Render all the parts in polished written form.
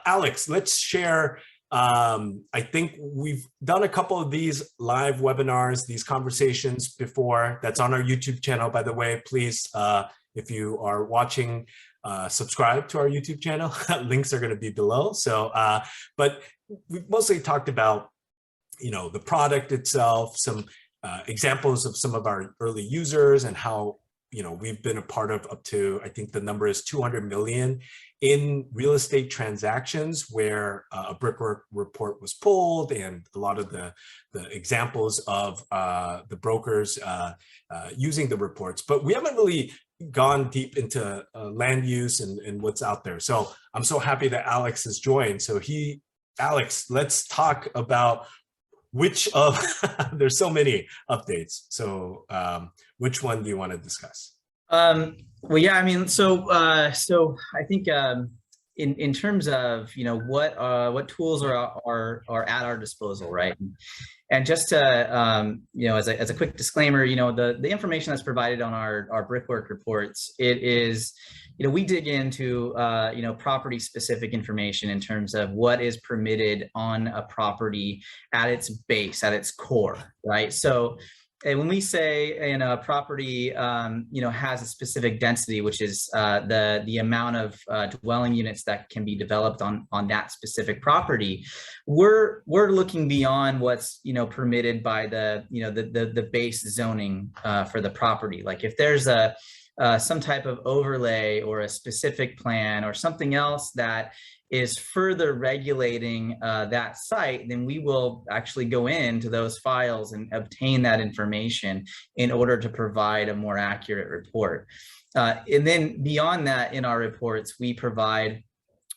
Alex, let's share. I think we've done a couple of these live webinars, these conversations before. That's on our YouTube channel, by the way. Please, if you are watching, subscribe to our YouTube channel. Links are going to be below. So, but we've mostly talked about, the product itself, some examples of some of our early users and how, we've been a part of up to, I think the number is 200 million in real estate transactions where a brickwork report was pulled, and a lot of the examples of the brokers using the reports. But we haven't really gone deep into land use and what's out there. So I'm so happy that Alex has joined. So Alex, let's talk about which of, there's so many updates. So which one do you want to discuss? Well, yeah, I mean, so I think in terms of, what tools are at our disposal, right? And just to, as a quick disclaimer, the information that's provided on our brickwork reports, it is, we dig into, property specific information in terms of what is permitted on a property at its base, at its core, right? So when we say in a property, has a specific density, which is the amount of dwelling units that can be developed on that specific property, we're looking beyond what's permitted by the base zoning for the property. Like if there's some type of overlay or a specific plan or something else that is further regulating that site, then we will actually go into those files and obtain that information in order to provide a more accurate report. And then beyond that, in our reports, we provide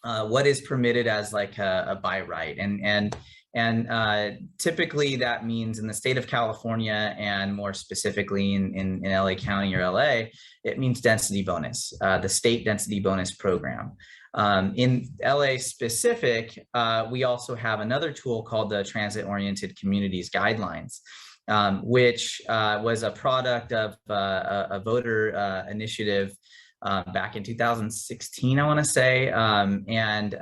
what is permitted as like a by right. And typically that means in the state of California, and more specifically in LA County or LA, it means density bonus, the state density bonus program. In LA specific, we also have another tool called the Transit-Oriented Communities Guidelines, which was a product of a voter initiative back in 2016, I want to say, and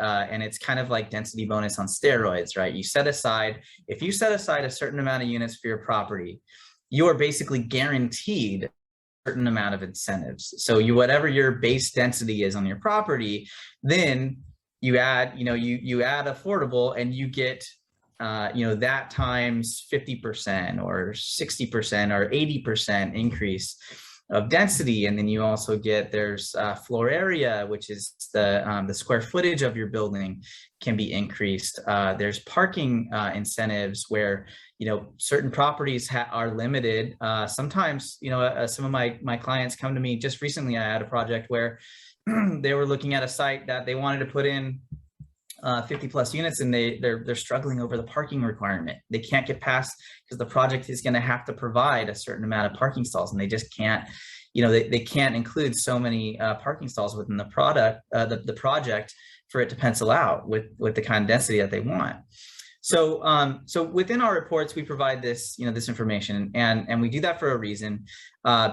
it's kind of like density bonus on steroids, right? If you set aside a certain amount of units for your property, you are basically guaranteed certain amount of incentives. So whatever your base density is on your property, then you add, you add affordable, and you get, that times 50% or 60% or 80% increase of density. And then you also get, there's floor area, which is the square footage of your building can be increased. There's parking incentives where, certain properties are limited. Sometimes, some of my clients come to me. Just recently, I had a project where they were looking at a site that they wanted to put in 50 plus units, and they're struggling over the parking requirement. They can't get past, because the project is going to have to provide a certain amount of parking stalls, and they just can't, they can't include so many parking stalls within the the project for it to pencil out with the kind of density that they want. So, so within our reports, we provide this, this information, and we do that for a reason,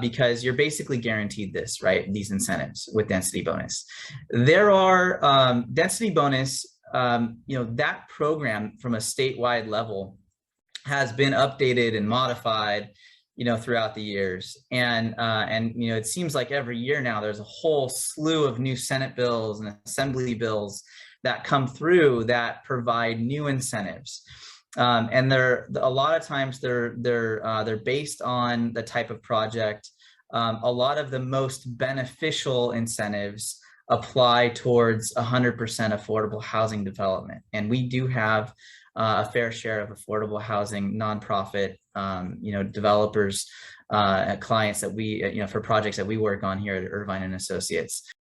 because you're basically guaranteed this, right? These incentives with density bonus. There are density bonus, that program from a statewide level has been updated and modified, throughout the years. And it seems like every year now there's a whole slew of new Senate bills and Assembly bills that come through that provide new incentives, and a lot of times they're based on the type of project. A lot of the most beneficial incentives apply towards 100% affordable housing development, and we do have a fair share of affordable housing nonprofit, developers, clients that we, for projects that we work on here at Irvine and Associates.